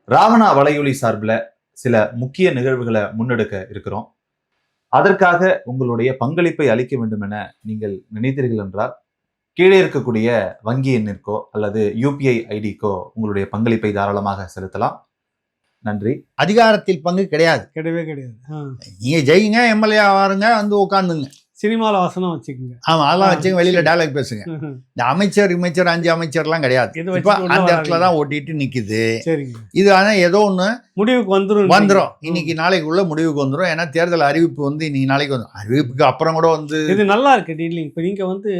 ராவணா வலையொலி சார்பில் சில முக்கிய நிகழ்வுகளை முன்னெடுக்க இருக்கிறோம். அதற்காக உங்களுடைய பங்களிப்பை அளிக்க வேண்டும் என நீங்கள் நினைத்தீர்கள் என்றால் கீழே இருக்கக்கூடிய வங்கி எண்ணிற்கோ அல்லது யூபிஐ ஐடிக்கோ உங்களுடைய பங்களிப்பை தாராளமாக செலுத்தலாம். நன்றி. அதிகாரத்தில் பங்கு கிடையாது, கிடையவே கிடையாது. நீங்க ஜெயிங்க, எம்எல்ஏ ஆவாருங்க, வந்து உட்காந்துங்க, சினிமால வசனம் வச்சுக்கோங்க. ஆமா, அதெல்லாம் வச்சுங்க, வெளியில டைலாக் பேசுங்க. இந்த அமைச்சர் 5 அமைச்சர்லாம் கிடையாது. இப்ப அந்த இடத்துல தான் ஓட்டிட்டு நிக்குது. இது ஆனா ஏதோ ஒண்ணு முடிவுக்கு வந்துரும். இன்னைக்கு நாளைக்குள்ள முடிவுக்கு வந்துரும். ஏன்னா தேர்தல் அறிவிப்பு வந்து இன்னைக்கு நாளைக்கு வந்துடும். அறிவிப்புக்கு அப்புறம் கூட வந்து இது நல்லா இருக்கு டீலிங். இப்ப நீங்க வந்து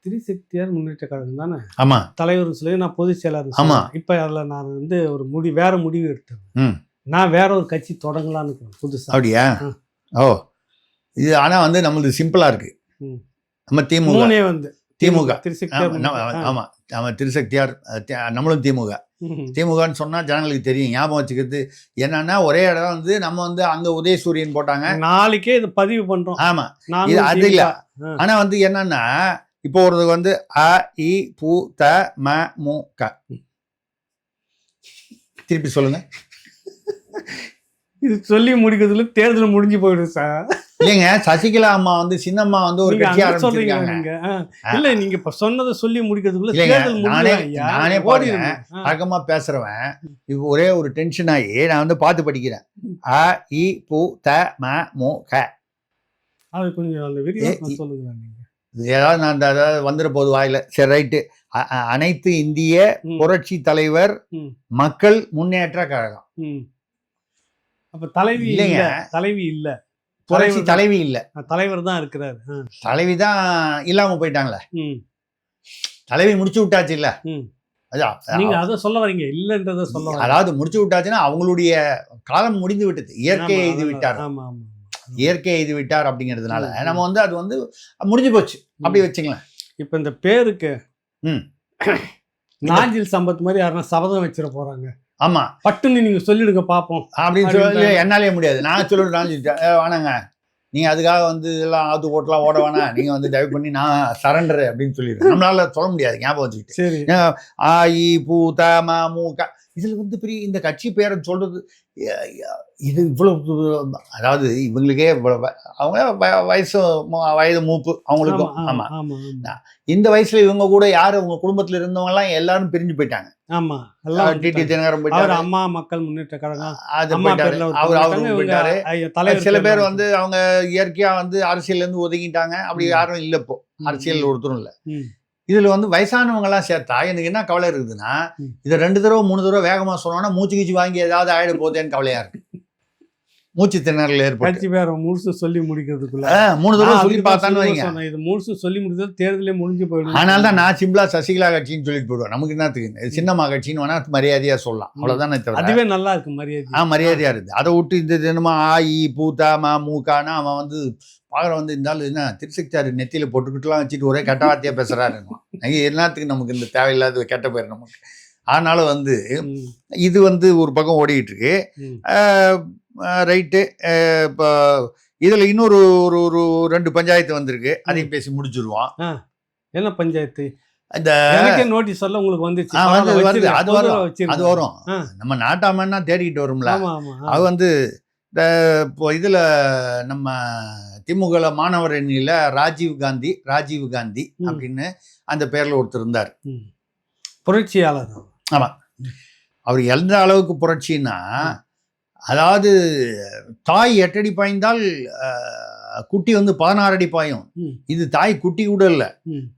திரிசக்தியார் முன்னேற்ற கழகம் தானே? ஆமா, தலைவர் சொல்லி நான் பொதுச் செயலாளர். ஆமா, இப்ப அதுல நான் வந்து ஒரு வேற முடிவு எடுத்தேன். நான் வேற ஒரு கட்சி தொடங்கலான்னு புதுசா. அப்படியா? ஓ, இது ஆனா வந்து நம்மளுக்கு சிம்பிளா இருக்கு. நம்ம திமுக வந்து திமுக ஆமா, நம்ம திருசக்தியார், நம்மளும் திமுகன்னு சொன்னா ஜனங்களுக்கு தெரியும். ஞாபகம் வச்சுக்கிறது என்னன்னா, ஒரே இடம் வந்து நம்ம வந்து அங்க உதயசூரியன் போட்டாங்க, நாளைக்கே இது பதிவு பண்றோம். ஆமா, இது அது இல்ல. ஆனா வந்து என்னன்னா, இப்போ ஒரு வந்து அ இ பு த ம மு க. திருப்பி சொல்லுங்க. இது சொல்லி முடிக்கிறதுல தேர்தல் முடிஞ்சு போயிடும் சார். இல்லைங்க, சசிகலா அம்மா வந்து சின்னம்மா வந்து ஒரு கட்சி ஆரம்பிச்சிருக்காங்க. இல்ல, நீங்க இப்ப சொன்னதை சொல்லி முடிக்கிறதுக்குள்ள நானே பழக்கமா பேசுறவன் இப்ப ஒரே ஒரு டென்ஷன் ஆகி நான் வந்து பார்த்து படிக்கிறேன். அ இ பு த ம மு க. அது கொஞ்சம் அந்த விரிவாக்கம் சொல்லுங்க. ஏதாவது நான் அதாவது வந்துட போது வாயில. சரி, ரைட்டு. அனைத்து இந்திய புரட்சி தலைவர் மக்கள் முன்னேற்ற கழகம். அப்ப தலைவி இல்லைங்க, தலைவி இல்ல, புரட்சி தலைவி இல்ல, தலைவர் தான் இருக்கிறாரு. தலைவி தான் இல்லாம போயிட்டாங்களே, தலைவி முடிச்சு விட்டாச்சு இல்ல. நீங்க அத சொல்ல வரீங்க, இல்லன்றத சொல்ல. அதாவது முடிச்சு விட்டாச்சுன்னா அவங்களுடைய காலம் முடிந்து விட்டது. இயற்கை எய்து விட்டார். இயற்கை எய்து விட்டார் அப்படிங்கிறதுனால நம்ம வந்து அது வந்து முடிஞ்சு போச்சு, அப்படி வச்சுங்களேன். இப்ப இந்த பேருக்கு நாஞ்சில் சம்பத் மாதிரி யாருன்னா சபதம் வச்சிட போறாங்க. ஆமா, பட்டுன்னு நீங்க சொல்லிடுங்க பாப்போம் அப்படின்னு சொல்லி என்னாலே முடியாது. நான் சொல்லிட்டேன், வேணாங்க, நீங்க அதுக்காக வந்து எல்லாம் ஆத்து ஓட்டலாம் ஓட வேணாம், நீங்க வந்து தயவு பண்ணி நான் சரண்டர் அப்படின்னு சொல்லிடுறேன். நம்மளால சொல்ல முடியாது, ஞாபகம் வச்சுக்கிட்டு. ஆ இ பூ த ம மு க. இதுல வந்து பெரிய இந்த கட்சி பேரை சொல்றது, இது இவ்வளவு, அதாவது இவங்களுக்கே அவங்க வயது மூப்பு அவங்களுக்கும். ஆமா, இந்த வயசுல இவங்க கூட யாரு உங்க குடும்பத்துல இருந்தவங்க எல்லாம் எல்லாரும் பிரிஞ்சு போயிட்டாங்க. ஆமா, டிடி தினகரன் போயிட்டாரு, அம்மா மக்கள் முன்னேற்ற கழகம் அது போயிட்டாரு, அவரு போயிட்டாரு. சில பேர் வந்து அவங்க இயற்கையா வந்து அரசியல்ல இருந்து ஒதுங்கிட்டாங்க. அப்படி யாரும் இல்ல, இப்போ அரசியல் ஒருத்தரும் இல்ல. இதுல வந்து வயசானவங்க எல்லாம் சேர்த்தா எனக்கு என்ன கவலை இருக்குதுன்னா, இதை 2 தடவை 3 தடவை வேகமா சொன்னோம்னா மூச்சு கீச்சு வாங்கி ஏதாவது ஆயிட போதேன்னு கவலையா இருக்கு. மூச்சு திணறல் ஏற்பட்டு முழுசு சொல்லி முடிக்கிறதுக்குள்ள 3 தடவை சொல்லி பார்த்தான்னு வைங்க, இது முழுசு சொல்லி முடிச்சது தேர்தலே முடிஞ்சு போயிடும். அதனால தான் நான் சிம்பிளா சசிகலா கட்சின்னு சொல்லிட்டு போயிடுவேன். நமக்கு என்னத்துக்கு சின்னம்மா கட்சின்னு வேணா மரியாதையா சொல்லலாம், அவ்வளவுதானே தவிர. அதுவே நல்லா இருக்கு, மரியாதை. மரியாதையா இருக்குது. அதை விட்டு இந்த தினமா ஆ இ பூ த ம மு கனா அவன் வந்து பாக்குற வந்து இருந்தாலும் என்ன திருசக்தியார் நெத்தியில போட்டுக்கிட்டுலாம் வச்சுட்டு ஒரே கெட்ட வார்த்தையா பேசுறாரு. எல்லாத்துக்கும் நமக்கு இந்த தேவையில்லாத கெட்ட பேர் நமக்கு. அதனால வந்து இது வந்து ஒரு பக்கம் ஓடிக்கிட்டு இருக்கு. ரைட்டு. இப்போ இதுல இன்னொரு ஒரு 2 பஞ்சாயத்து வந்திருக்கு, அதையும் பேசி முடிச்சிருவோம். என்ன பஞ்சாயத்து? இந்த நோட்டீஸ் சொல்ல உங்களுக்கு வந்துச்சு. அது வரும். நம்ம நாட்டாமன்னா தேடிக்கிட்டு வரும்ல. அது வந்து இந்த இப்போ இதுல நம்ம திமுக மாணவர் அணியில ராஜீவ் காந்தி அப்படின்னு அந்த பேர்ல ஒருத்தர் இருந்தார், புரட்சியாளர். ஆமா, அவர் எந்த அளவுக்கு புரட்சின்னா, அதாவது தாய் 8 அடி பாய்ந்தால் குட்டி வந்து 16 அடி பாயும். இது தாய் குட்டி கூட இல்ல,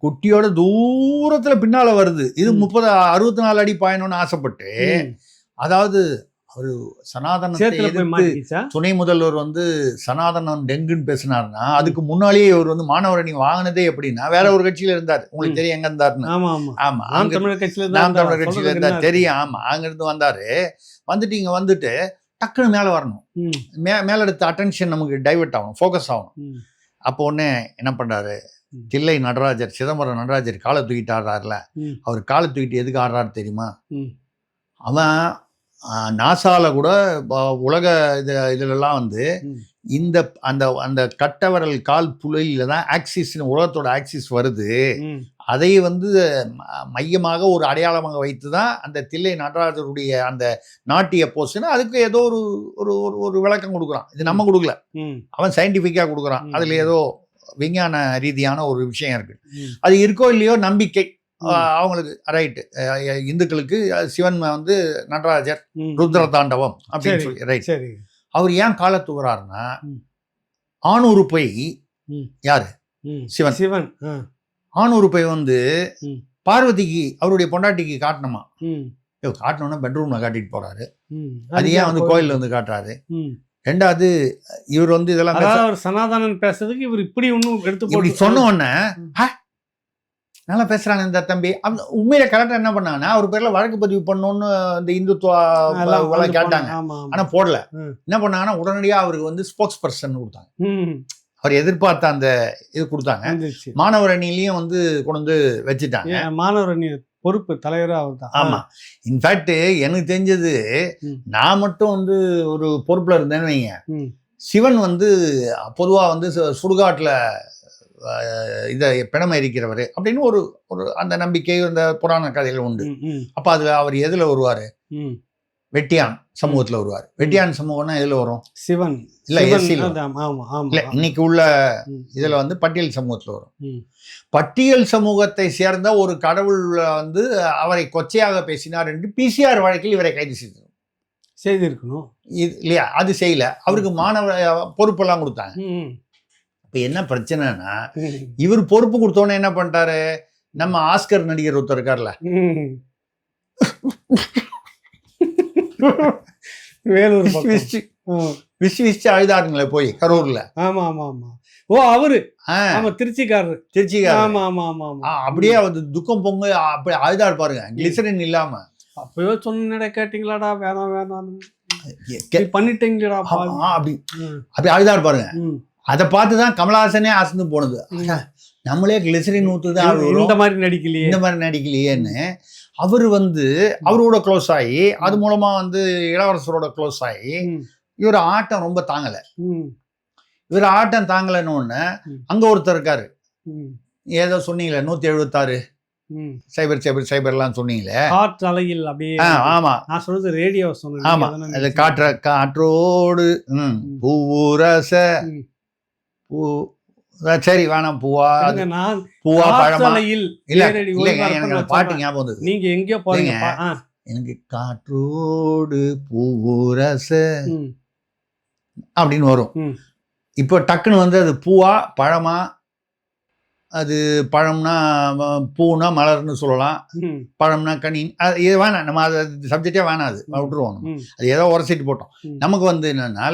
குட்டியோட தூரத்துல பின்னால வருது. இது 64 அடி பாயணும்னு ஆசைப்பட்டு, அதாவது ஒரு சனாதனத்தை துணை முதல்வர் வந்து சனாதனம் டெங்குன்னு பேசினாருன்னா, அதுக்கு முன்னாலேயே இவர் வந்து மாணவர் அணி வாங்கினதே எப்படின்னா வேற ஒரு கட்சியில இருந்தார். உங்களுக்கு தெரியும் எங்க இருந்தாருன்னு? ஆமா, நாம் தமிழர் கட்சியில இருந்தார், தெரியும். ஆமா, அங்கிருந்து வந்தாரு. வந்துட்டு இங்க வந்துட்டு டக்குன்னு மேல வரணும், மேல எடுத்த அட்டென்ஷன் நமக்கு டைவெர்ட் ஆகணும், ஃபோக்கஸ் ஆகணும். அப்போ உடனே என்ன பண்றாரு, தில்லை நடராஜர், சிதம்பரம் நடராஜர் காலை தூக்கிட்டு ஆடுறாருல, அவர் காலை தூக்கிட்டு எதுக்கு ஆடுறாரு தெரியுமா? அவன் நாசால கூட உலக இதுலலாம் வந்து இந்த அந்த அந்த கட்டவரல் கால் புள்ளியில தான் ஆக்சிஸ், உலகத்தோட ஆக்சிஸ் வருது. அதை வந்து மையமாக ஒரு அடையாளமாக வைத்து தான் அந்த தில்லை நடராஜருடைய அந்த நாட்டிய போஸ்ட்னா அதுக்கு ஏதோ ஒரு ஒரு ஒரு விளக்கம் கொடுக்குறான். இது நம்ம கொடுக்கல, அவன் சயின்டிஃபிக்காக கொடுக்குறான். அதில் ஏதோ விஞ்ஞான ரீதியான ஒரு விஷயம் இருக்கு. அது இருக்கோ இல்லையோ நம்பிக்கை அவங்களுக்கு ரைட்டு. இந்துக்களுக்கு சிவன் வந்து நடராஜர், ருத்ர தாண்டவம் அப்படின்னு சொல்லி ரைட். அவர் ஏன் காலை தூக்குறாருன்னா ஆணுறுப்பை யாரு சிவன். சிவன் ஆணுறுப்பை வந்து பார்வதிக்கு அவருடைய பொண்டாட்டிக்கு காட்டணுமா, காட்டணும்னா பெட்ரூம்ல காட்டிட்டு போறாரு. அது ஏன் வந்து கோயில்ல வந்து காட்டுறாரு? ரெண்டாவது இவர் வந்து இதெல்லாம் சனாதனன் பேசுறதுக்கு இவர் இப்படி ஒன்னும் எடுத்து சொன்ன உடனே நல்லா பேசுறாங்க இந்த தம்பி. உண்மையில கரெக்டா என்ன பண்ணாங்கன்னா அவர் பேர்ல வழக்கு பதிவு பண்ணணும்னு இந்த இந்துத்துவ கேட்டாங்க, ஆனா போடல. என்ன பண்ணாங்கன்னா உடனடியா அவருக்கு வந்து ஸ்போக்ஸ் பர்சன் கொடுத்தாங்க. அவர் எதிர்பார்த்த அந்த இது கொடுத்தாங்க. மாணவர் அணிலையும் வந்து கொண்டு வந்து வச்சுட்டாங்க. மாணவர் அணி பொறுப்பு தலைவராக அவர் தான். ஆமா, இன்ஃபேக்ட் எனக்கு தெரிஞ்சது நான் மட்டும் வந்து ஒரு பொறுப்புல இருந்தேன்னு வைங்க, சிவன் வந்து பொதுவா வந்து சுடுகாட்டுல இதை பிணம் எரிக்கிறவர் அப்படின்னு ஒரு ஒரு அந்த நம்பிக்கை அந்த புராண கதைகள் உண்டு. அப்ப அதுல அவர் எதுல வருவாரு? வெட்டியான் சமூகத்துல வருவார். வெட்டியான் சமூகம்னா எதுல வரும்? சிவன் இல்ல, இல்ல இன்னைக்கு உள்ள இதுல வந்து பட்டியல் சமூகத்துல வரும். பட்டியல் சமூகத்தை சேர்ந்த ஒரு கடவுள் வந்து அவரை கொச்சையாக பேசினார் என்று பிசிஆர் வழக்கில் இவரை கைது செய்திருக்கணும் இல்லையா? அது செய்யல. அவருக்கு மாணவ பொறுப்பெல்லாம் கொடுத்தாங்க. இப்ப என்ன பிரச்சனைனா இவர் பொறுப்பு கொடுத்தோன்னே என்ன பண்ணிட்டாரு, நம்ம ஆஸ்கர் நடிகர் ஒருத்தர் இருக்கார்ல, வேலூர் விசிச்சு அழுதாருங்களே போய் கரூர்ல. ஆமா ஆமா ஆமா. ஓ அவரு திருச்சிக்காரரு. ஆமா ஆமா ஆமா ஆமா. அப்படியே வந்து துக்கம் பொங்க அப்படி அழுதாரு பாருங்க, கிளிசரின் இல்லாம. அப்பயோ சொன்ன கேட்டீங்களாடா, வேணாம் வேணாம் பண்ணிட்டீங்களா அப்படி அப்படி அழுதாரு பாருங்க. அதை பார்த்துதான் கமலஹாசனே அசந்து போனது. நம்மளே கிளிசரின் ஊத்துதான் இந்த மாதிரி நடிக்கலையே, இந்த மாதிரி நடிக்கலையேன்னு அவர் வந்து அவரோட க்ளோஸ் ஆகி அது மூலமா வந்து இளவரசரோட க்ளோஸ் ஆகி இவர் ஆட்டம் ரொம்ப தாங்கலை. இவர் ஆட்டம் தாங்கலைன்னு ஒன்று அங்க ஒருத்தர் இருக்காரு, ஏதோ சொன்னீங்களே 176 சைபர் சைபர் சைபர்லாம் சொன்னீங்களே, காற்றலையில் அப்படியே. ஆமா, நான் சொல்றது ரேடியோ சொன்னேன். ஆமா, அது காற்றோடு பூரச பூ, சரி வேணாம், பூவா பூவா பழமா இல்ல இல்லைங்க, எனக்கு பாட்டு ஞாபகம் வந்தது. நீங்க எங்கேயோ போறீங்க, எனக்கு காற்றோடு பூரச அப்படின்னு வரும். இப்போ டக்குன்னு வந்து அது பூவா பழமா, அது பழம்னா பூனா மலர்னு சொல்லலாம், பழம்னா கனி, இது வேணாம், நம்ம அது சப்ஜெக்டே வேணாம், அது விட்டுருவோம். அது ஏதோ உரசிட்டு போட்டோம். நமக்கு வந்து என்னன்னா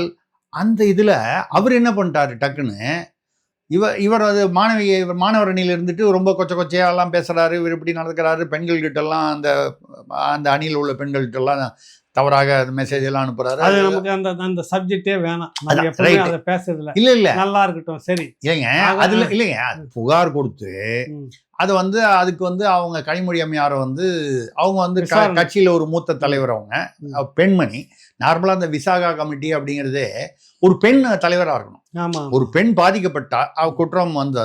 அந்த இதுல அவர் என்ன பண்ணிட்டாரு, டக்குன்னு இவர் அது மாணவர் அணியில் இருந்துட்டு ரொம்ப கொச்சையெல்லாம் பேசுறாரு. இவர் இப்படி நடக்கிறாரு, பெண்கள்கிட்ட எல்லாம் அந்த அணியில் உள்ள பெண்கள்கிட்ட எல்லாம் தவறாக மெசேஜ் எல்லாம் அனுப்புறாரு. அது நமக்கு அந்த சப்ஜெக்டே வேணாம், அதை பேசுறதுல இல்ல இல்ல நல்லா இருக்கட்டும். சரி இல்லைங்க, அதுல இல்லைங்க, புகார் கொடுத்து அது வந்து அதுக்கு வந்து அவங்க கனிமொழி அம்மையாரை வந்து அவங்க வந்து கட்சியில ஒரு மூத்த தலைவர், அவங்க பெண்மணி. நார்மலா அந்த விசாகா கமிட்டி அப்படிங்கிறதே ஒரு பெண் தலைவராக இருக்கணும். ஒரு பெண் பாதிக்கப்பட்டால் குற்றம் வந்து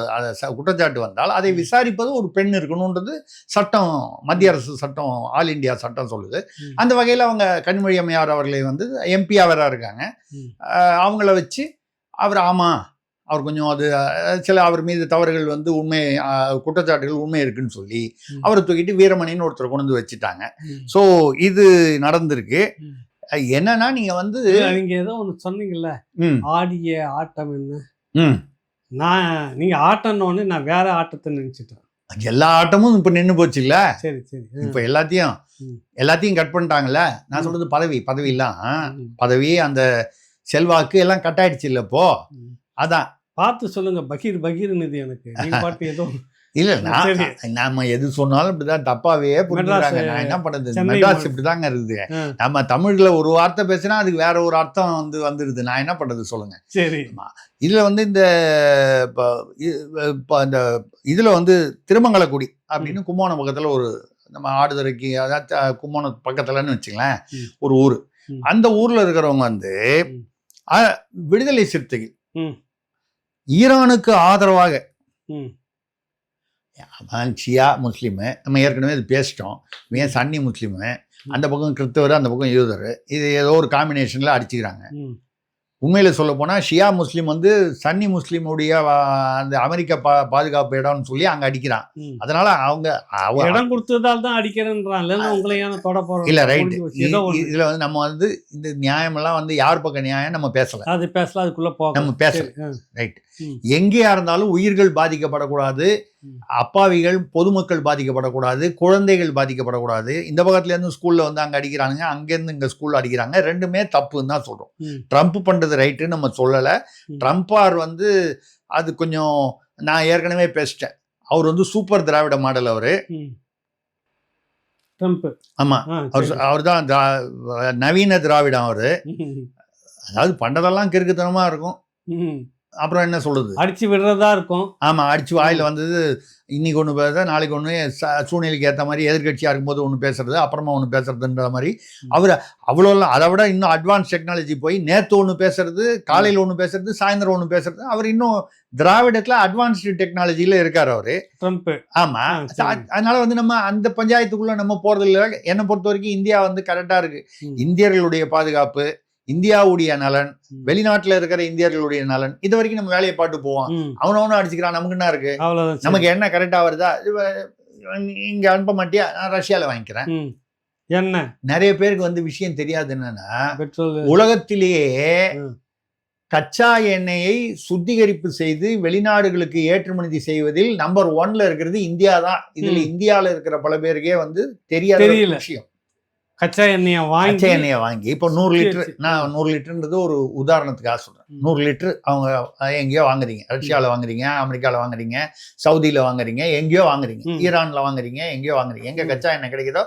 குற்றச்சாட்டு வந்தால் அதை விசாரிப்பது ஒரு பெண் இருக்கணும்ன்றது சட்டம், மத்திய அரசு சட்டம், ஆல் இண்டியா சட்டம் சொல்லுது. அந்த வகையில் அவங்க கனிமொழி அம்மையார் அவர்களை வந்து எம்பி அவராக இருக்காங்க. அவங்கள வச்சு அவர் அவர் கொஞ்சம் அது சில அவர் மீது தவறுகள் வந்து உண்மை குற்றச்சாட்டுகள் உண்மை இருக்குன்னு சொல்லி அவரை தூக்கிட்டு வீரமணின்னு ஒருத்தர் கொண்டு வந்து வச்சுட்டாங்க. ஸோ இது நடந்திருக்கு. என்னன்னா நீங்க வந்து நீங்க ஏதோ ஒண்ணு சொன்னீங்கல்ல, ஆடிய ஆட்டம் என்ன, நீங்க ஆட்டம்னு நான் வேற ஆட்டத்தை நினைச்சிட்டேன். எல்லா ஆட்டமும் இப்ப நின்று போச்சு இல்ல. சரி சரி. இப்ப எல்லாத்தையும் கட் பண்ணிட்டாங்கல்ல. நான் சொல்றது பதவி பதவி அந்த செல்வாக்கு எல்லாம் கட் ஆயிடுச்சு இல்ல இப்போ. அதான் பார்த்து சொல்லுங்க, பகீர்னு எனக்கு நீங்க பாட்டு ஏதோ இல்ல, நாம எது சொன்னாலும் இப்படிதான் தப்பாவே புரிஞ்சுக்கிறாங்க. நான் என்ன பண்றது, மெட்ராஸ் இப்படிதாங்க இருக்குது. நம்ம தமிழ்ல ஒரு வார்த்தை பேசினா அதுக்கு வேற ஒரு அர்த்தம் வந்துருது. நான் என்ன பண்றது சொல்லுங்க. சரி, இதுல வந்து இந்த இதுல வந்து திருமங்கலக்குடி அப்படின்னு கும்போணம் பக்கத்துல ஒரு நம்ம ஆடுதுறைக்கு, அதாவது கும்போணம் பக்கத்துலன்னு வச்சுங்களேன் ஒரு ஊர். அந்த ஊர்ல இருக்கிறவங்க வந்து விடுதலை சிறுத்தைகள் ஈரானுக்கு ஆதரவாக அவன் ஷியா முஸ்லீமு, நம்ம ஏற்கனவே இது பேசிட்டோம். இவன் சன்னி முஸ்லீமு, அந்த பக்கம் கிறிஸ்தவர், அந்த பக்கம் யூதர். இது ஏதோ ஒரு காம்பினேஷனில் அடிச்சுக்கிறாங்க. உண்மையில் சொல்ல போனால் ஷியா முஸ்லீம் வந்து சன்னி முஸ்லீமுடைய அந்த அமெரிக்க பாதுகாப்பு இடம்னு சொல்லி அங்கே அடிக்கிறான். அதனால அவங்க இடம் கொடுத்ததால் தான் அடிக்கிறேன்றான். உங்களை ஏன் தொட போறோம்? இல்லை, ரைட். இதில் வந்து நம்ம வந்து இந்த நியாயமெல்லாம் வந்து யார் பக்கம் நியாயம் நம்ம பேசலாம், அது பேசலாம், அதுக்குள்ள போக நம்ம பேசலாம். ரைட். எங்கேயா இருந்தாலும் உயிர்கள் பாதிக்கப்படக்கூடாது, அப்பாவிகள் பொதுமக்கள் பாதிக்கப்படக்கூடாது, குழந்தைகள் பாதிக்கப்படக்கூடாது. இந்த பக்கத்துல இருந்து ஸ்கூல்ல வந்து அங்க அடிக்கிறானுங்க, அங்கேருந்து இங்க ஸ்கூல்ல அடிக்கிறாங்க. ரெண்டுமே தப்புன்னு தான் சொல்றோம். ட்ரம்ப் பண்றது ரைட்டு நம்ம சொல்லலை. ட்ரம்பார் வந்து அது கொஞ்சம், நான் ஏற்கனவே பேசிட்டேன், அவர் வந்து சூப்பர் திராவிட மாடல். அவரு ட்ரம்ப், ஆமா, அவர் தான் நவீன திராவிடம். அவரு அதாவது பண்ணதெல்லாம் கிறுக்குத்தனமா இருக்கும். அப்புறம் என்ன சொல்றது, அடிச்சு விடுறதா இருக்கும். ஆமா, அடிச்சு வாயில வந்தது இன்னைக்கு ஒன்று பேசுறது, நாளைக்கு ஒன்று, சூழ்நிலைக்கு ஏற்ற மாதிரி எதிர்கட்சியாக இருக்கும்போது ஒன்று பேசுறது, அப்புறமா ஒன்று பேசுறதுன்ற மாதிரி. அவர் அவ்வளோலாம், அதை விட இன்னும் அட்வான்ஸ் டெக்னாலஜி போய் நேற்று ஒன்று பேசுறது, காலையில் ஒன்று பேசுறது, சாயந்தரம் ஒன்று பேசுறது. அவர் இன்னும் திராவிடத்தில் அட்வான்ஸ்டு டெக்னாலஜியில் இருக்கார் அவர் ட்ரம்ப். ஆமா, அதனால வந்து நம்ம அந்த பஞ்சாயத்துக்குள்ள நம்ம போறது இல்லை. என்னை பொறுத்த வரைக்கும் இந்தியா வந்து கரெக்டாக இருக்கு. இந்தியர்களுடைய பாதுகாப்பு, இந்தியாவுடைய நலன், வெளிநாட்டுல இருக்கிற இந்தியர்களுடைய நலன், இது வரைக்கும் நம்ம வேலையை பாட்டு போவோம். அவனவனும் அடிச்சுக்கிறான், நமக்கு என்ன இருக்கு? நமக்கு என்ன கரெக்டா வருதா, இங்க அனுப்ப மாட்டியா, நான் ரஷ்யால வாங்கிக்கிறேன். என்ன நிறைய பேருக்கு வந்து விஷயம் தெரியாது என்னன்னா, உலகத்திலேயே கச்சா எண்ணெயை சுத்திகரிப்பு செய்து வெளிநாடுகளுக்கு ஏற்றுமதி செய்வதில் நம்பர் 1ல இருக்கிறது இந்தியா தான். இதுல இந்தியால இருக்கிற பல பேருக்கே வந்து தெரியாத விஷயம். கச்சா எண்ணெயை வாங்கி இப்போ 100 லிட்டர், நான் 100 லிட்டர்ன்றது ஒரு உதாரணத்துக்காக சொல்றேன். 100 லிட்டர் அவங்க எங்கேயோ வாங்குறீங்க, ரஷ்யாவில் வாங்குறீங்க, அமெரிக்காவில் வாங்குறீங்க, சவுதியில் வாங்குறீங்க, எங்கேயோ வாங்குறீங்க, ஈரானில் வாங்குறீங்க, எங்கேயோ வாங்குறீங்க. எங்கே கச்சா எண்ணெய் கிடைக்குதோ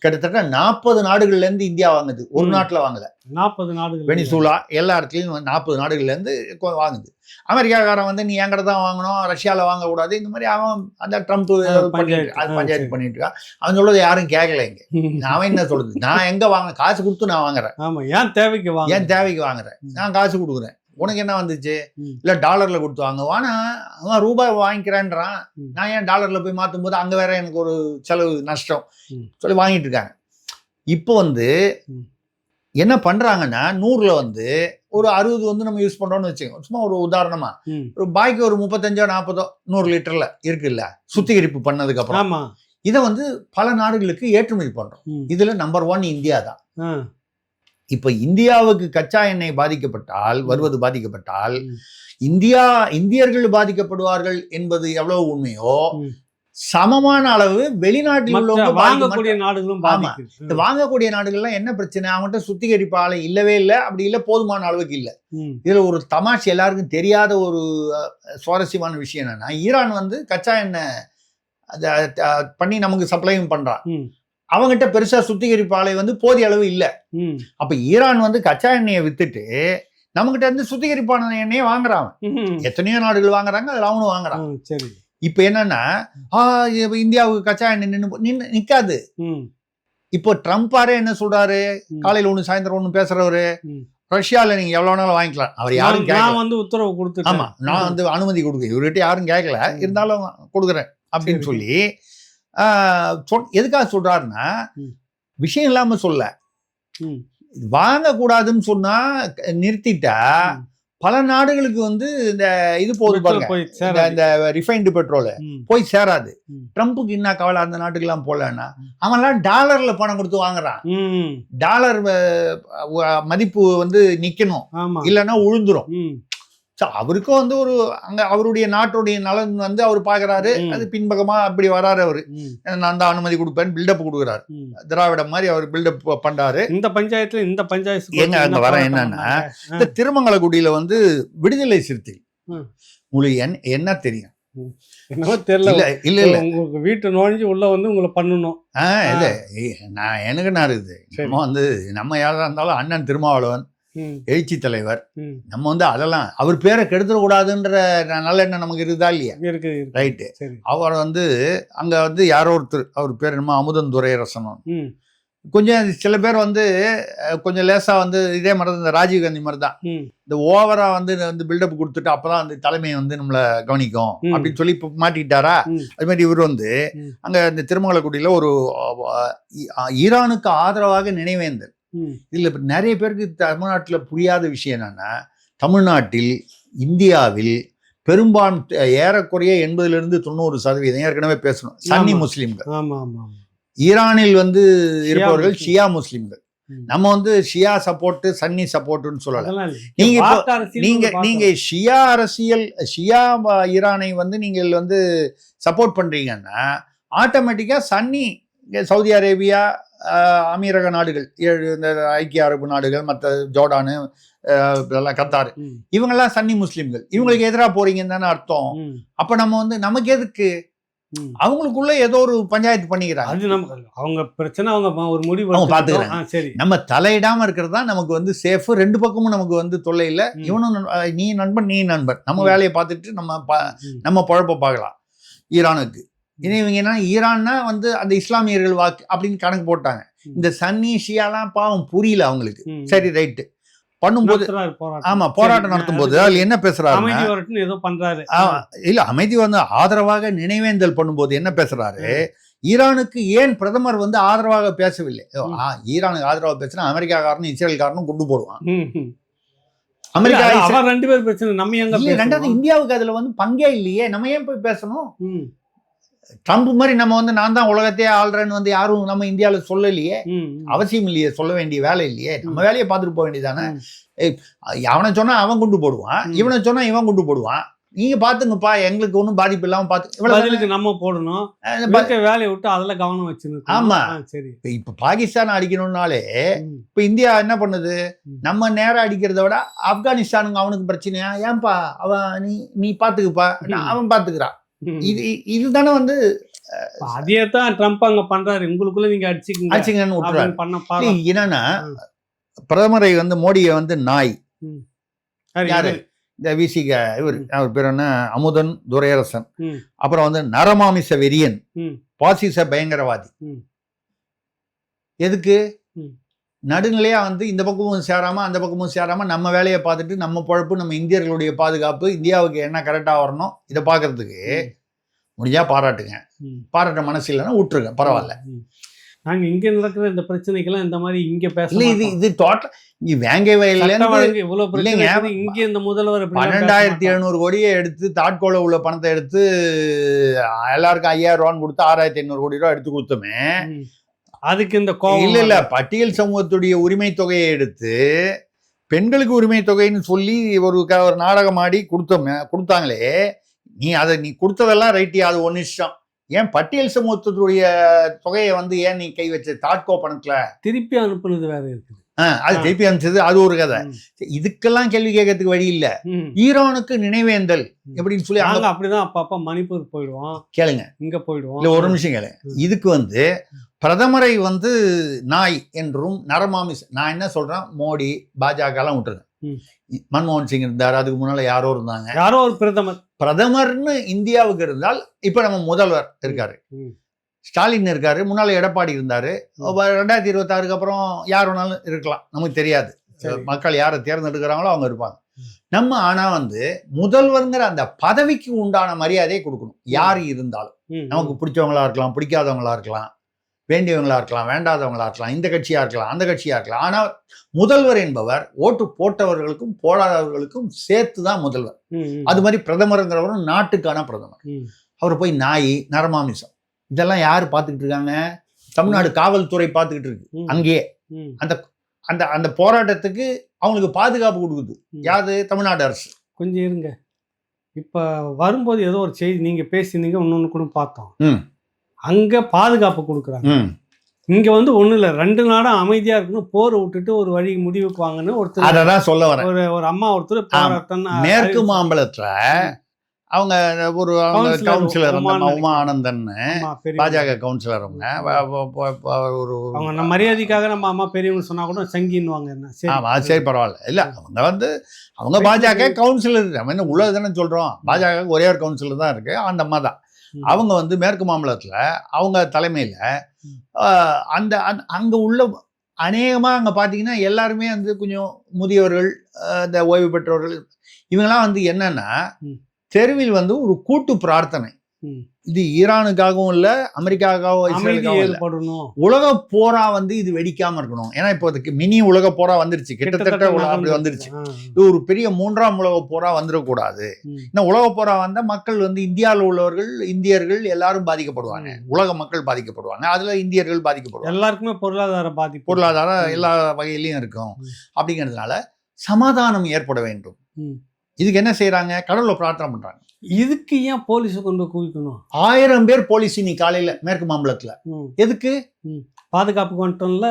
கிட்டத்தட்ட 40 நாடுகள்லேருந்து இந்தியா வாங்குது. ஒரு நாட்டில் வாங்கல, 40 நாடுகள், வெனிசூலா, எல்லா இடத்துலையும் 40 நாடுகள்லேருந்து வாங்குது. அமெரிக்காக்காரன் வந்து நீ எங்கிட்ட தான் வாங்கணும், ரஷ்யாவில் வாங்கக்கூடாது, இந்த மாதிரி அவன் அந்த ட்ரம்ப் பஞ்சாயத்து பண்ணிட்டு இருக்கான். அவன் சொல்றது யாரும் கேட்கல. இங்க அவன் என்ன சொல்றது, நான் எங்க வாங்க, காசு கொடுத்து நான் வாங்குறேன். ஏன் தேவைக்கு வாங்குறேன், நான் காசு கொடுக்குறேன், உனக்கு என்ன வந்துச்சு? இல்ல டாலர்ல கொடுத்து வாங்குவானா, அவன் ரூபாய் வாங்கிக்கிறேன்றான். நான் ஏன் டாலர்ல போய் மாற்றும் போது அங்க வேற எனக்கு ஒரு செலவு நஷ்டம் சொல்லி வாங்கிட்டு இருக்காங்க. இப்போ வந்து என்ன பண்றாங்கன்னா, 100ல வந்து ஒரு 60 வந்து நம்ம யூஸ் பண்றோம்னு வச்சுக்கோங்க. சும்மா ஒரு உதாரணமா, ஒரு பாய்க்கு ஒரு 35 40 100 லிட்டர்ல இருக்குல்ல, சுத்திகரிப்பு பண்ணதுக்கு அப்புறம் இதை வந்து பல நாடுகளுக்கு ஏற்றுமதி பண்றோம். இதுல நம்பர் 1 இந்தியா தான். இப்ப இந்தியாவுக்கு கச்சா எண்ணெய் பாதிக்கப்பட்டால் இந்தியர்கள் பாதிக்கப்படுவார்கள் என்பது எவ்வளவு உண்மையோ, சமமான அளவு வெளிநாட்டில் உள்ளவங்க வாங்கக்கூடிய நாடுகளும். இந்த வாங்கக்கூடிய நாடுகள்லாம் என்ன பிரச்சனை, அவங்ககிட்ட சுத்திகரிப்பு ஆலை இல்லவே இல்லை, அப்படி இல்லை, போதுமான அளவுக்கு இல்லை. இதுல ஒரு தமாஷ், எல்லாருக்கும் தெரியாத ஒரு சுவாரஸ்யமான விஷயம் என்னன்னா, ஈரான் வந்து கச்சா எண்ணெய் பண்ணி நமக்கு சப்ளையும் பண்றான். அவங்ககிட்ட பெருசா சுத்திகரிப்பு ஆலை வந்து போதிய அளவு இல்லை. அப்ப ஈரான் வந்து கச்சா எண்ணெயை வித்துட்டு நம்மகிட்ட இருந்து சுத்திகரிப்பான எண்ணெயை வாங்குறான். எத்தனையோ நாடுகள் வாங்குறாங்க, அதுல அவனும் வாங்குறான். இப்ப என்னன்னா, இந்தியாவுக்கு கச்சா எண்ணெய் நிக்காது. இப்போ ட்ரம்பாரே என்ன சொல்றாரு, காலையில ஒண்ணு சாயந்தரம் ஒண்ணு பேசுறவரு, ரஷ்யால நீங்க எவ்வளவு நாளும் வாங்கிக்கலாம், அவர் யாரும் வந்து உத்தரவு கொடுத்து, ஆமா நான் வந்து அனுமதி கொடுக்க, இவர்கிட்ட யாரும் கேட்கல, இருந்தாலும் கொடுக்குறேன் அப்படின்னு சொல்லி எதுக்காக சொல்றாருன்னா, விஷயம் இல்லாம சொல்ல, வாங்கக்கூடாதுன்னு சொன்னா நிறுத்திட்டா பல நாடுகளுக்கு வந்து இந்த இது போது பாருங்க, இந்த ரிஃபைன்டு பெட்ரோல் போய் சேராது. ட்ரம்ப்புக்கு என்ன கவலை, அந்த நாட்டுக்கு எல்லாம் போலன்னா, அவன்லாம் டாலர்ல பணம் கொடுத்து வாங்குறான். டாலர் மதிப்பு வந்து நிக்கணும், இல்லைன்னா உழுந்துரும். அவருக்கும் வந்து ஒரு அங்க அவருடைய நாட்டுடைய நலன் வந்து அவர் பாக்குறாரு. அது பின்பக்கமா அப்படி வராரு. அவரு நான் தான் அனுமதி கொடுப்பேன், பில்டப் கொடுக்குறாரு. திராவிடம் மாதிரி அவர் பில்டப் பண்றாரு. இந்த பஞ்சாயத்து எங்க அங்க வர என்னன்னா, இந்த திருமங்கலக்குடியில வந்து விடுதலை சிறுத்தை உங்களுக்கு என்ன தெரியும்? தெரியல. இல்ல இல்ல, உங்களுக்கு வீட்டு நுழைஞ்சு உள்ள வந்து உங்களை பண்ணணும். இல்ல, நான் எனக்கு என்ன இருக்குது, நம்ம வந்து நம்ம யாரா இருந்தாலும் அண்ணன் திருமாவளவன் எழுச்சி தலைவர், நம்ம வந்து அதெல்லாம் அவர் பேரை கெடுத்துடக்கூடாதுன்ற நல்ல எண்ணம் நமக்கு இருக்குதா இல்லையா? ரைட்டு. அவர் வந்து அங்க வந்து யாரோ ஒருத்தர், அவர் பேர் என்னமோ அமுதன் துரையரசனும், கொஞ்சம் சில பேர் வந்து கொஞ்சம் லேசாக வந்து இதே மாதிரி தான், இந்த ராஜீவ்காந்தி மாதிரி தான், ம். இந்த ஓவரா வந்து பில்டப் கொடுத்துட்டு அப்பதான் வந்து தலைமையை வந்து நம்மளை கவனிக்கும் அப்படின்னு சொல்லி இப்போ மாட்டிக்கிட்டாரா. அது மாதிரி இவர் வந்து அங்க இந்த திருமங்கலக்குடியில ஒரு ஈரானுக்கு ஆதரவாக நினைவேந்தல். இதுல நிறைய பேருக்கு தமிழ்நாட்டில் புரியாத விஷயம் என்னன்னா, தமிழ்நாட்டில் இந்தியாவில் பெரும்பான்மை ஏறக்குறைய 80% 90% ஏற்கனவே பேசணும் சன்னி முஸ்லீம்கள். ஈரானில் வந்து இருப்பவர்கள் ஷியா முஸ்லீம்கள். நம்ம வந்து ஷியா சப்போர்ட் சன்னி சப்போர்ட்னு சொல்லலாம். நீங்க ஷியா அரசியல் ஷியா ஈரானை வந்து நீங்கள் வந்து சப்போர்ட் பண்றீங்கன்னா ஆட்டோமேட்டிக்கா சன்னி சவுதி அரேபியா, அமீரக நாடுகள், இந்த ஐக்கிய அரபு நாடுகள், மற்ற ஜோர்டானு, கத்தார், இவங்கெல்லாம் சன்னி முஸ்லீம்கள். இவங்களுக்கு எதிராக போறீங்கன்னு தானே அர்த்தம். அப்ப நம்ம வந்து நமக்கு எதுக்கு, அவங்களுக்குள்ள ஏதோ ஒரு பஞ்சாயத்து பண்ணிக்கிறாங்க. அது நமக்கு அவங்க பிரச்சனை, அவங்க ஒரு முடிவு பாத்துக்கிறாங்க. சரி, நம்ம தலையிடாம இருக்கிறது தான் நமக்கு வந்து சேஃப். ரெண்டு பக்கமும் நமக்கு வந்து தொல்லை இல்லை. இவனும் நீ நண்பன் நீ நண்பன், நம்ம வேலையை பார்த்துட்டு நம்ம பழப்ப பார்க்கலாம். ஈரானுக்கு இனி இவங்க என்ன, ஈரான்னா வந்து அந்த இஸ்லாமியர்கள் வாக்கு அப்படின்னு கணக்கு போட்டாங்க. இந்த சன்னி ஷியாலாம் பாவம் புரியல அவங்களுக்கு. சரி ரைட்டு பண்ணும்போது, ஆமா போராட்டம் நடத்தும் போது அதுல என்ன பேசுறாரு, இல்ல அமைதி வந்து ஆதரவாக நினைவேந்தல் பண்ணும்போது என்ன பேசுறாரு, ஈரானுக்கு ஏன் பிரதமர் வந்து ஆதரவாக பேசவில்லை. ஈரானுக்கு ஆதரவாக பேசினா அமெரிக்காக்காரனும் இஸ்ரேல்காரனும் கொண்டு போடுவான். அமெரிக்கா ரெண்டு பேர் பிரச்சனை, நம்ம எங்க ரெண்டாவது இந்தியாவுக்கு அதுல வந்து பங்கே இல்லையே, நம்ம ஏன் போய் பேசணும். ட்ரம்ப் மாதிரி நம்ம வந்து நான் தான் உலகத்தையே ஆள்றேன்னு வந்து யாரும் நம்ம இந்தியாவில் சொல்லலையே, அவசியம் இல்லையே, சொல்ல வேண்டிய வேலை இல்லையே, நம்ம வேலையை பார்த்துட்டு போக வேண்டியதானே. அவனை சொன்னா அவன் குண்டு போடுவான், இவனை சொன்னா இவன் குண்டு போடுவான். நீங்க பாத்துங்கப்பா, எங்களுக்கு ஒன்றும் பாதிப்பு இல்லாம பாத்து இவ்வளவு நம்ம போடணும், வேலையை விட்டு அதில் கவனம் வச்சு. ஆமா சரி, இப்ப பாகிஸ்தான் அடிக்கணும்னாலே இப்ப இந்தியா என்ன பண்ணுது, நம்ம நேரம் அடிக்கிறத விட ஆப்கானிஸ்தானுங்க அவனுக்கு பிரச்சனையா, ஏன்பா அவன் நீ பாத்துக்குப்பா, அவன் பாத்துக்கிறான். இதுதானே வந்து அதே தான் ட்ரம்ப் அங்க பண்றாரு. உங்களுக்குள்ள நீங்க அடிச்சுங்கன்னு விட்டுறாரு. என்னன்னா பிரதமரை வந்து மோடியை வந்து நாய், யாரு இந்த விசிக இவர், அவர் பேர் என்ன, அமுதன் துரையரசன், அப்புறம் வந்து நரமாமிச வெறியன், பாசிச பயங்கரவாதி. எதுக்கு நடுநிலையா வந்து இந்த பக்கமும் சேராம அந்த பக்கமும் சேராம நம்ம வேலையை பார்த்துட்டு நம்ம பொழப்பு, நம்ம இந்தியர்களுடைய பாதுகாப்பு, இந்தியாவுக்கு என்ன கரெக்டா வரணும், இதை பாக்குறதுக்கு முடிஞ்சா பாராட்டுங்க, பாராட்ட மனசு இல்லைன்னா விட்டுருங்க, பரவாயில்ல. நாங்க இங்க நடக்கிற இந்த பிரச்சனைக்கெல்லாம் இந்த மாதிரி இங்க பேசல. இது டோட்டல் இங்க வேங்கை வயல்ல இவ்வளவு பிரச்சனை, இங்க இந்த முதல்வர் 12,700 கோடியை எடுத்து தாட்கோல உள்ள பணத்தை எடுத்து எல்லாருக்கும் 5,000 ரூபான்னு கொடுத்து 6,500 கோடி ரூபா எடுத்து கொடுத்தோமே, அதுக்கு இந்த இல்ல பட்டியல் சமூகத்துடைய உரிமை தொகையை எடுத்து பெண்களுக்கு உரிமை தொகைன்னு சொல்லி ஒரு நாடகம் ஆடி கொடுத்தாங்களே, நீ கொடுத்ததெல்லாம் ரைட்டி, அது ஒன்னு இஷ்டம். ஏன் பட்டியல் சமூகத்துடைய தொகையை வந்து ஏன் நீ கை வச்ச தாட்கோ பணத்துல திருப்பி அனுப்புனது வேற இருக்குது. அது திருப்பி அனுப்பிச்சது அது ஒரு கதை. இதுக்கெல்லாம் கேள்வி கேட்கறதுக்கு வழி இல்ல. ஈரானுக்கு நினைவேந்தல் எப்படின்னு சொல்லி அப்படிதான் அப்பப்ப மணிப்பூர் போயிடுவோம், கேளுங்க இங்க போயிடுவோம். இல்ல ஒரு நிமிஷம் கேளுங்க. இதுக்கு வந்து பிரதமரை வந்து நாய் என்றும் நரமாமிஸ், நான் என்ன சொல்றேன், மோடி பாஜக எல்லாம் விட்டுருங்க, மன்மோகன் சிங் இருந்தார், அதுக்கு முன்னால யாரோ இருந்தாங்க, யாரோ ஒரு பிரதமர்னு இந்தியாவுக்கு இருந்தால் இப்ப நம்ம முதல்வர் இருக்காரு, ஸ்டாலின் இருக்காரு, முன்னால எடப்பாடி இருந்தாரு, 2026 அப்புறம் யார் வேணாலும் இருக்கலாம், நமக்கு தெரியாது. மக்கள் யாரை தேர்ந்தெடுக்கிறாங்களோ அவங்க இருப்பாங்க. நம்ம ஆனா வந்து முதல்வர்ங்கிற அந்த பதவிக்கு உண்டான மரியாதையை கொடுக்கணும். யார் இருந்தாலும் நமக்கு பிடிச்சவங்களா இருக்கலாம், பிடிக்காதவங்களா இருக்கலாம், வேண்டியவங்களா இருக்கலாம், வேண்டாதவங்களா இருக்கலாம், இந்த கட்சியா இருக்கலாம், அந்த கட்சியா இருக்கலாம். ஆனால் முதல்வர் என்பவர் ஓட்டு போட்டவர்களுக்கும் போடாதவர்களுக்கும் சேர்த்து தான் முதல்வர். அது மாதிரி பிரதமருங்கிறவரும் நாட்டுக்கான பிரதமர். அவர் போய் நாய் நரமாமிசம் இதெல்லாம் யாரு பார்த்துக்கிட்டு இருக்காங்க, தமிழ்நாடு காவல்துறை பார்த்துக்கிட்டு இருக்கு. அங்கேயே அந்த அந்த அந்த போராட்டத்துக்கு அவங்களுக்கு பாதுகாப்பு கொடுக்குது யாரு, தமிழ்நாடு அரசு. கொஞ்சம் இருங்க, இப்ப வரும்போது ஏதோ ஒரு செய்தி நீங்க பேசினீங்க, இன்னொன்னு கூட பார்த்தோம், அங்க பாதுகாப்பு கொடுக்குறாங்க. இங்க வந்து ஒண்ணு இல்ல, 2 நாடும் அமைதியா இருக்கணும், போர் விட்டுட்டு ஒரு வழி முடிவுக்கு வாங்கன்னு ஒருத்தர், அதான் சொல்ல வரேன். ஒரு அம்மா ஒருத்தர் போராட்டம் மேற்கு மாம்பலத்துல அவங்க ஒரு கவுன்சிலர் உமா ஆனந்தன், பாஜக கவுன்சிலர், அவங்க மரியாதைக்காக நம்ம அம்மா பெரியவங்க சொன்னா கூட சங்கின்னுவாங்க. ஆமா சரி பரவாயில்ல. இல்ல அவங்க வந்து அவங்க பாஜக கவுன்சிலர், நம்ம என்ன உள்ளது தானே சொல்றோம், பாஜக ஒரே ஒரு கவுன்சிலர் தான் இருக்கு, அந்த அம்மா தான். அவங்க வந்து மேற்கு மாம்பலத்தில் அவங்க தலைமையில் அங்கே உள்ள அநேகமாக அங்கே பார்த்தீங்கன்னா எல்லாருமே வந்து கொஞ்சம் முதியவர்கள், இந்த ஓய்வு பெற்றவர்கள், இவங்கெல்லாம் வந்து என்னன்னா தெருவில் வந்து ஒரு கூட்டு பிரார்த்தனை. இது ஈரானுக்காகவும் இல்லை, அமெரிக்காவுக்காகவும் இஸ்ரேலுக்காகவும் இல்லை, உலக போரா வந்து இது வெடிக்காம இருக்கணும். ஏன்னா இப்போ அதுக்கு மினி உலக போரா வந்துருச்சு, கிட்டத்தட்ட அப்படி வந்துருச்சு. இது ஒரு பெரிய 3ஆம் உலக போரா வந்துடக்கூடாது. இன்னும் உலக போரா வந்தா மக்கள் வந்து இந்தியாவில் உள்ளவர்கள், இந்தியர்கள் எல்லாரும் பாதிக்கப்படுவாங்க, உலக மக்கள் பாதிக்கப்படுவாங்க, அதுல இந்தியர்கள் பாதிக்கப்படுவாங்க, எல்லாருக்குமே பொருளாதாரம் எல்லா வகையிலையும் இருக்கும். அப்படிங்கிறதுனால சமாதானம் ஏற்பட வேண்டும். இதுக்கு என்ன செய்யறாங்க? கடவுளை பிரார்த்தனை பண்றாங்க. இதுக்கு ஏன் போலீஸ் கொண்டு குவிக்கணும்? 1000 பேர் போலீஸ் இன்னைக்கு காலையில மேற்கு மாம்பலத்துல. எதுக்கு? பாதுகாப்புக்கு வந்துட்டோம்ல.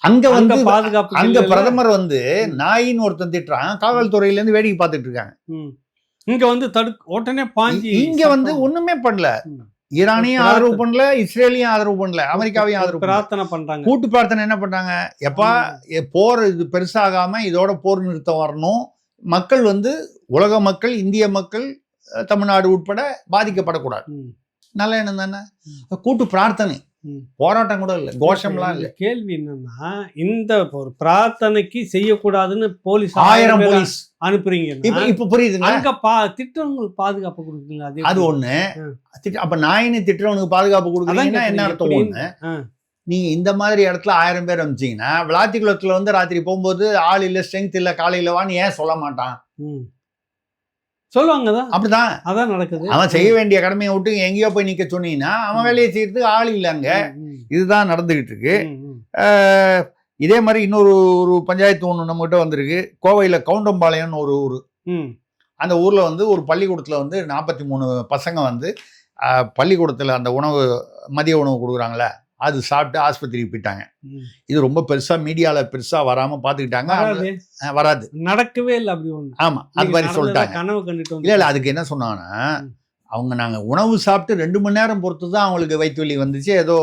அங்க வந்து பாதுகாப்பு, அங்க பிரதமர் வந்து நாயின்னு ஒருத்தன் திட்டுறான், காவல்துறையில இருந்து வேடிக்கை பார்த்துட்டு இருக்காங்க. இங்க வந்து உடனே பாஞ்சி, இங்க வந்து ஒண்ணுமே பண்ணல. ஈரானையும் ஆதரவு பண்ணல, இஸ்ரேலையும் ஆதரவு பண்ணல, அமெரிக்காவையும் ஆதரவு பிரார்த்தனை பண்றாங்க. கூட்டு பிரார்த்தனை என்ன பண்றாங்க? எப்பா போர் இது பெருசாகாம இதோட போர் நிறுத்தம் வரணும், மக்கள் வந்து உலக மக்கள், இந்திய மக்கள், தமிழ்நாடு உட்பட பாதிக்கப்படக்கூடாது. நல்ல எண்ணம் தானே? கூட்டு பிரார்த்தனை, போராட்டம் கூட இல்லை, கோஷம்லாம் இல்லை. கேள்வி என்னன்னா, இந்த ஒரு பிரார்த்தனைக்கு செய்யக்கூடாதுன்னு போலீஸ் 1000 போலீஸ் அனுப்புறீங்க. இப்ப புரியுதுங்க. அங்க திட்டவங்களுக்கு பாதுகாப்பு கொடுக்குறீங்க, அது ஒண்ணு. அப்ப நாயின்னு திட்டவனுக்கு பாதுகாப்பு கொடுக்குறீங்கன்னா என்ன அர்த்தம்? ஒண்ணு, நீங்க இந்த மாதிரி இடத்துல 1000 பேர் அனுப்பிச்சீங்கன்னா, விளாத்திக்குளத்துல வந்து ராத்திரி போகும்போது ஆள் இல்ல, ஸ்ட்ரென்த் இல்ல, காலையில வான்னு ஏன் சொல்ல மாட்டான்? சொல்லுவாங்கதான். அப்படிதான் அதான் நடக்குது. அவன் செய்ய வேண்டிய கடமையை விட்டு எங்கேயோ போய் நிக்க சொன்னீங்கன்னா அவன் வேலையை செய்யறதுக்கு ஆள் இல்லைங்க. இதுதான் நடந்துகிட்டு இருக்கு. இதே மாதிரி இன்னொரு பஞ்சாயத்து ஒண்ணு நம்ம கிட்ட வந்திருக்கு. கோவையில கவுண்டம்பாளையம்னு ஒரு ஊர். அந்த ஊர்ல வந்து ஒரு பள்ளிக்கூடத்துல வந்து 43 பசங்க வந்து பள்ளிக்கூடத்துல அந்த உணவு, மதிய உணவு கொடுக்குறாங்களே, அது சாப்பிட்டு ஆஸ்பத்திரிக்கு போயிட்டாங்க. இது ரொம்ப பெருசா மீடியால பெருசா வராம பாத்துக்கிட்டாங்க. வராது, நடக்கவே இல்லை அப்படி ஒண்ணு. ஆமா, அது மாதிரி சொல்லிட்டாங்க. கனவு கண்டுட்டோம். இல்ல அதுக்கு என்ன சொன்னாங்கன்னா, அவங்க நாங்க உணவு சாப்பிட்டு 2 மணி நேரம் பொறுத்து தான் அவங்களுக்கு வயிற்று வலி வந்துச்சு, ஏதோ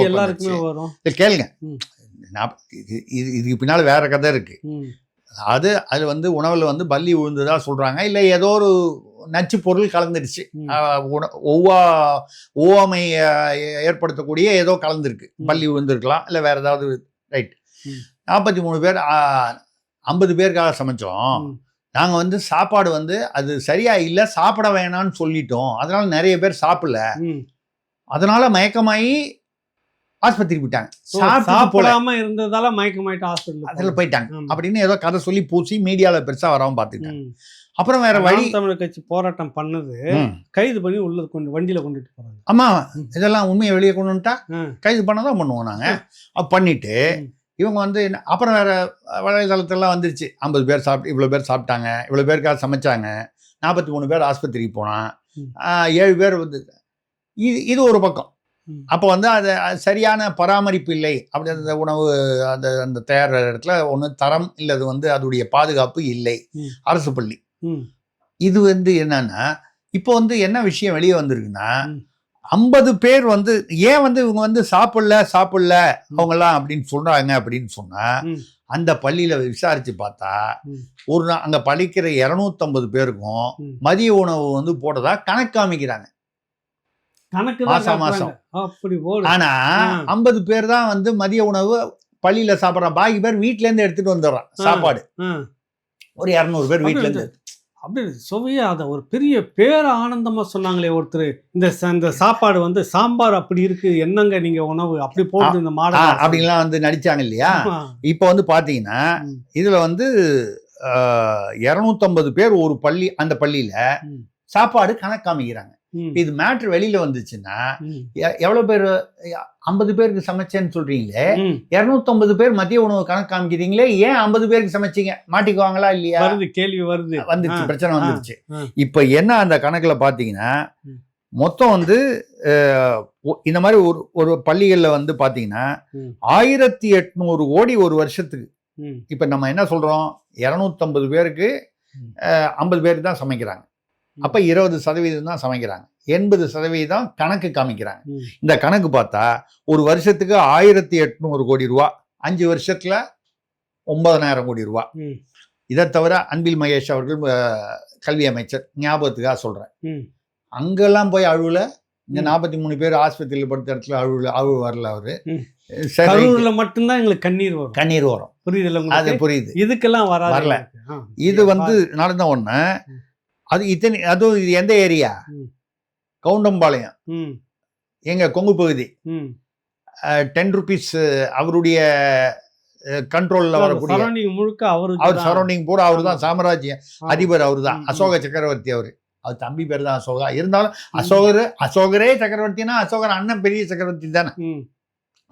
எல்லாருக்குமே வரும். கேளுங்க, இதுக்கு பின்னால வேற கதை இருக்கு. அது வந்து உணவுல வந்து பல்லி விழுந்ததா சொல்றாங்க, இல்ல ஏதோ ஒரு நச்சு பொருள் கலந்துருச்சு, ஓவாமை ஏற்படுத்தக்கூடிய ஏதோ கலந்துருக்கு, பல்லி விழுந்திருக்கலாம், இல்ல வேற ஏதாவது. ரைட், 43 பேர் 50 பேருக்காக சமைச்சோம். நாங்க வந்து சாப்பாடு வந்து அது சரியா இல்ல, சாப்பிட வேணாம்னு சொல்லிட்டோம், அதனால நிறைய பேர் சாப்பிடல, அதனால மயக்கமாயி ஆஸ்பத்திரி போயிட்டாங்க. சாப்பிடாம இருந்ததால மயக்கமாயிட்டு ஹாஸ்பிட்டல் அதுல போயிட்டாங்க அப்படின்னு ஏதோ கதை சொல்லி பூசி மீடியால பெருசா வராம பாத்துட்டாங்க. அப்புறம் வேற வழி, தமிழர் கட்சி போராட்டம் பண்ணது, கைது பண்ணி உள்ள வண்டியில கொண்டுட்டு போறாங்க. ஆமா, இதெல்லாம் உண்மையை வெளியே கொண்டு வந்துட்டா கைது பண்ணதான் பண்ணுவோம் நாங்க. பண்ணிட்டு இவங்க வந்து அப்புறம் வேற வலைதளத்தெல்லாம் வந்துருச்சு, 50 பேர் சாப்பிட்டு, இவ்வளவு பேர் சாப்பிட்டாங்க, இவ்வளவு பேருக்காக சமைச்சாங்க, 43 பேர் ஆஸ்பத்திரிக்கு போனான், 7 பேர் வந்து. இது ஒரு பக்கம். அப்போ வந்து அது சரியான பராமரிப்பு இல்லை, அப்படி அந்த உணவு அந்த தயார் இடத்துல ஒன்று தரம் இல்லை, அது வந்து அதோடைய பாதுகாப்பு இல்லை, அரசு பள்ளி. இது வந்து என்னன்னா, இப்போ வந்து என்ன விஷயம் வெளியே வந்திருக்குன்னா, 50 பேர் வந்து ஏன் வந்து இவங்க வந்து சாப்பிடல அவங்கெல்லாம் அப்படின்னு சொல்றாங்க அப்படின்னு சொன்னா, அந்த பள்ளியில விசாரிச்சு பார்த்தா அங்க படிக்கிற 250 பேருக்கும் மதிய உணவு வந்து போட்டதா கணக்கு காமிக்கிறாங்க, மாசம் மாசம். ஆனா 50 பேர் தான் வந்து மதிய உணவு பள்ளியில சாப்பிட்றான், பாக்கி பேர் வீட்டுல இருந்து எடுத்துட்டு வந்துடுறான் சாப்பாடு. ஒரு 200 பேர் வீட்டுல இருந்து. அப்படி சுவையா அதை ஒரு பெரிய பேர ஆனந்தமா சொன்னாங்களே ஒருத்தர், இந்த சாப்பாடு வந்து சாம்பார் அப்படி இருக்கு, என்னங்க நீங்க உணவு அப்படி போட்டு இந்த மாடல் அப்படின்லாம் வந்து நடிச்சாங்க இல்லையா. இப்ப வந்து பாத்தீங்கன்னா இதுல வந்து 250 பேர் ஒரு பள்ளி, அந்த பள்ளியில சாப்பாடு கணக்கு காமிக்கிறாங்க. இது மேட்ரு வெளியில வந்துச்சுன்னா எவ்வளவு பேர், 50 பேருக்கு சமைச்சேன்னு சொல்றீங்களே, 250 பேர் மதிய உணவு கணக்கு காமிக்கிறீங்களே, ஏன் 50 பேருக்கு சமைச்சீங்க, மாட்டிக்குவாங்களா இல்லையா? கேள்வி வந்துருச்சு, பிரச்சனை வந்துருச்சு. இப்ப என்ன அந்த கணக்குல பாத்தீங்கன்னா மொத்தம் வந்து இந்த மாதிரி ஒரு பள்ளிகள்ல வந்து பாத்தீங்கன்னா 1800 கோடி ஒரு வருஷத்துக்கு. இப்ப நம்ம என்ன சொல்றோம், 250 பேருக்கு 50 பேருக்கு தான் சமைக்கிறாங்க, அப்ப 20% தான் சமைக்கிறாங்க, 80% கணக்கு காமிக்கிறாங்க. இந்த கணக்கு பார்த்தா ஒரு வருஷத்துக்கு 1800 கோடி ரூபா, 5 வருஷத்துல 9000 கோடி ரூபா. இதை தவிர அன்பில் மகேஷ் அவர்கள் கல்வி அமைச்சர், ஞாபகத்துக்காக சொல்றேன், அங்கெல்லாம் போய் அழுவல. இங்க ம். 43 பேர் ஆஸ்பத்திரியில் படுத்த இடத்துல அழுவு வரல அவரு. ம். சரி, கரூர்ல மட்டும்தான் எங்களுக்கு கண்ணீர் வரும். கண்ணீர் வரும். புரியுதுல்ல அது உங்களுக்கு? புரியுது. இதுக்கெல்லாம் வராது வரல. எங்களுக்கு. இது வந்து நடந்த ஒண்ணு. ம். அது இத்தனை, அதுவும் இது எந்த ஏரியா? ம். கவுண்டம்பாளையம், ம். எங்க கொங்கு பகுதி. ம். 10 rupees அவருடைய கண்ட்ரோல்ல வரக்கூடிய, சரௌண்டிங் முழுக்க அவர் அவருக்கு சரௌண்டிங் பூரா அவர் தான் சாம்ராஜ்ய அதிபர். அவர் தான் ம், ம். அசோக சக்கரவர்த்தி. அவர் தம்பி பேர் தான் அசோகா. இருந்தாலும் ம். அசோகரே சக்கரவர்த்தினா அசோகர் அண்ணன் பெரிய சக்கரவர்த்தி தானே. ம்.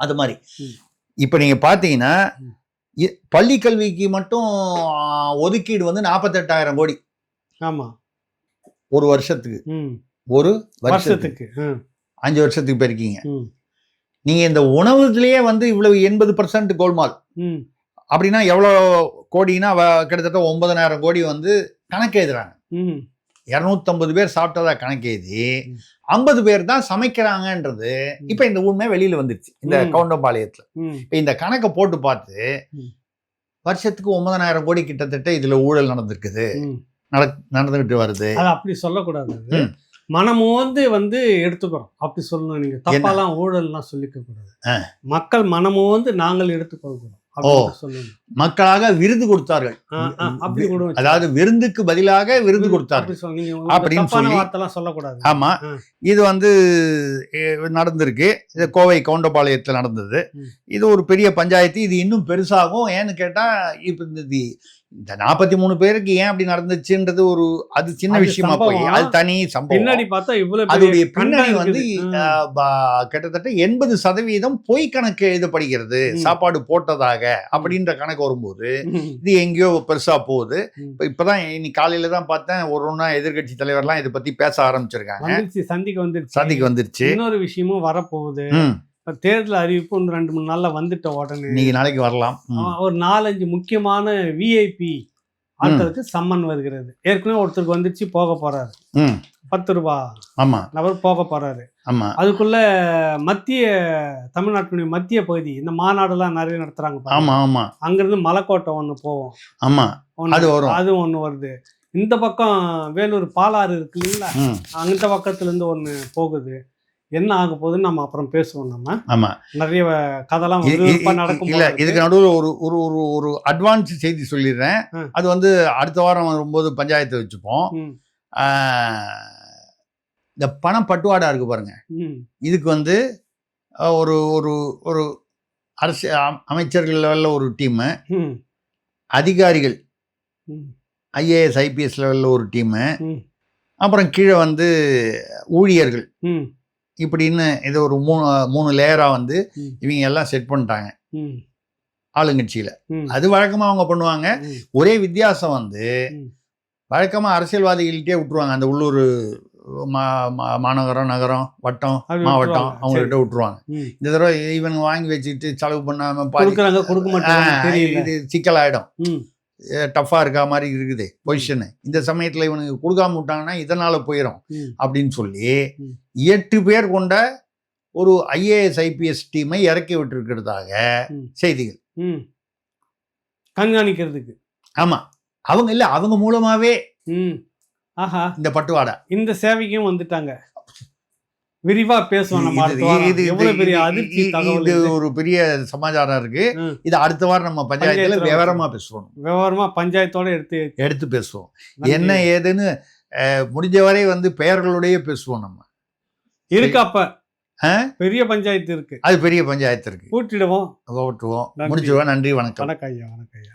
அது மாதிரி ம். இப்ப நீங்க பாத்தீங்கன்னா ம். பள்ளி கல்விக்கு மட்டும் ஒதுக்கீடு வந்து 48,000 கோடி ஆமா. ஒரு வருஷத்துக்கு. ம். ஒரு வருஷத்துக்கு வருஷத்துக்கு. 5 வருஷத்துக்கு போயிருக்கீங்க. ம். நீங்க இந்த உணவுலயே வந்து இவ்வளவு 80% கோல்மால் ம். அப்படின்னா எவ்வளவு கோடினா கிட்டத்தட்ட 9,000 கோடி வந்து கணக்கு எழுதுறாங்க. ம். 250 பேர் சாப்பிட்டதா கணக்கு எழுதி ம். 50 பேர் தான் சமைக்கிறாங்கன்றது இப்ப இந்த உண்மை வெளியில வந்துருச்சு இந்த ம். கவுண்டம்பாளையத்துல. ம். இப்ப இந்த கணக்கை போட்டு பார்த்து ம். வருஷத்துக்கு 9,000 கோடி கிட்டத்தட்ட இதுல ஊழல் நடந்திருக்குது, ம். நடந்துகிட்டு வருது. அது அப்படி சொல்லக்கூடாது. அது ம். மனமோந்து வந்து எடுத்துக்கிறோம் அப்படி சொல்லணும். நீங்க தப்பாலாம் ஊழல்லாம் சொல்லிக்க கூடாது. மக்கள் மனமோந்து நாங்கள் எடுத்துக்கொள்கிறோம் அப்படின்னு சொல்லணும். மக்களாக விருது கொடுத்தார்கள். அப்படி கூட வச்சு. அதாவது விருந்துக்கு பதிலாக விருது கொடுத்தார்கள் அப்படி சொல்லி நீங்க அப்படின்னு தப்பான சொல்லி. வார்த்தைலாம் சொல்லக்கூடாது. ஆமா, ஆ. இது வந்து நடந்திருக்கு. இது கோவை கவுண்டபாளையத்தில் நடந்தது. ம். இது ஒரு பெரிய பஞ்சாயத்து. இது இன்னும் பெருசாகும். ஏன்னு கேட்டா இப்ப இந்த 43 பேருக்கு ஏன் அப்படி நடந்துச்சுன்றது ஒரு அது சின்ன அது விஷயமா போய் சம்பவம். அது தனி சம்பவம். பின்னாடி பார்த்தா இவ்வளவு பெரிய அதோடைய கண்டம் பின்னணி வந்து இருக்குது. கிட்டத்தட்ட 80% பொய் கணக்கு எழுதப்படுகிறது. ம். சாப்பாடு போட்டதாக அப்படின்ற கணக்கு வரும்போது ம். இது எங்கேயோ பெருசா போகுது. ம். இப்பதான் இன்னைக்கு காலையில தான் பார்த்தேன், ஒன்னா எதிர்கட்சி தலைவர்லாம் இதை பத்தி பேச ஆரம்பிச்சிருக்காங்க. வந்துருச்சு, சந்திக்கு வந்துருச்சு. சந்திக்கு வந்துருச்சு. இன்னொரு விஷயமும் வரப்போகுது. ம். இப்ப தேர்தல் அறிவிப்பு 2-3 நாள்ல வந்துட்ட உடனே இன்னைக்கு நாளைக்கு வரலாம். ஒரு 4-5 முக்கியமான விஐபி ஆட்களுக்கு சம்மன் வருகிறது. ஏற்கனவே ஒருத்தருக்கு வந்துருச்சு, போக போறாரு. 10 ரூபாய் ஆமா நபர் போக போறாரு. ஆமா அதுக்குள்ள தமிழ்நாட்டினுடைய மத்திய பகுதி இந்த மாநாடுலாம் நிறைய நடத்துறாங்க பாருங்க. ஆமா ஆமா அங்கிருந்து மலைக்கோட்டை ஒண்ணு போவோம். ஆமா ஒண்ணு- அது வரும். அது ஒண்ணு வருது. இந்த பக்கம் வேலூர் பாலாறு இருக்கு இல்லைங்களா, ம். அந்த பக்கத்துல இருந்து ஒண்ணு போகுது. என்ன ஆக போகுதுன்னு நம்ம அப்புறம் பேசுவோம். நம்ம ஆமா நிறைய கதெல்லாம் நடக்கும். இல்ல, இதுக்கு நடுவில் ஒரு ஒரு ஒரு ஒரு அட்வான்ஸ் செய்தி சொல்லிடுறேன். அது வந்து அடுத்த வாரம் வரும்போது பஞ்சாயத்து வச்சுப்போம். ம். இந்த பணம் பட்டுவாடா இருக்கு பாருங்க. ம். இதுக்கு வந்து ஒரு ஒரு ஒரு அரசு அமைச்சர்கள் லெவலில் ஒரு டீமு, ம். அதிகாரிகள் ம். IAS IPS லெவலில் ஒரு டீமு, ம். அப்புறம் கீழே வந்து ஊழியர்கள் ம். இப்படின்னு இது ஒரு 3 லேயரா வந்து ம். இவங்க எல்லாம் செட் பண்ணிட்டாங்க ம். ஆளுங்கட்சியில. ம். அது வழக்கமா அவங்க பண்ணுவாங்க. ம். ஒரே வித்தியாசம் வந்து ம். வழக்கமா அரசியல்வாதிகள்கிட்டே விட்டுருவாங்க. அந்த உள்ளூர் மாநகரம், நகரம், வட்டம், அப்படி மாவட்டம் விட்டுருவாங்க. அவங்கள்ட்ட விட்டுருவாங்க. ம். இந்த தடவை இவங்க வாங்கி வச்சுக்கிட்டு செலவு பண்ணாம கொடுக்குறாங்க, கொடுக்க மாட்டாங்க தெரியல. இது சிக்கலாயிடும். ம். டஃபா இருக்கா மாதிரி இருக்குது பொசிஷனு. இந்த சமயத்துல இவனுக்கு கொடுக்காம விட்டாங்கன்னா இதனால போயிடும் ம். அப்படின்னு சொல்லி ம். 8 பேர் கொண்ட ஒரு IAS IPS டீமை இறக்கி விட்டுருக்கிறதாக ம். செய்திகள். ம். கண்காணிக்கிறதுக்கு. ஆமா, அவங்க மூலமாவே ம். ஆஹா, இந்த பட்டுவாடா. இந்த சேவைக்கும் வந்துட்டாங்க. விரிவா பேசுவோம் நம்ம அடுத்த வாரம். எவ்வளவு பெரிய அதிர்ச்சி தகவல் இது இது. ஒரு பெரிய சமாச்சாரம் இருக்கு. ம். இது அடுத்த வாரம் நம்ம பஞ்சாயத்துல பஞ்சாயத்துல விவரமா பேசுவோம், விவரமா பஞ்சாயத்தோட எடுத்து பேசுவோம். நன்றி. என்ன ஏதுன்னு முடிஞ்ச வரை வந்து பெயர்களுடைய பேசுவோம். நம்ம இருக்கு அப்ப பெரிய பஞ்சாயத்து இருக்கு, அது பெரிய பஞ்சாயத்து இருக்கு, கூட்டிடுவோம். ஓட்டுவோம், நன்றி. முடிச்சுவோம். நன்றி, வணக்கம். வணக்கம் ஐயா, வணக்கம் ஐயா.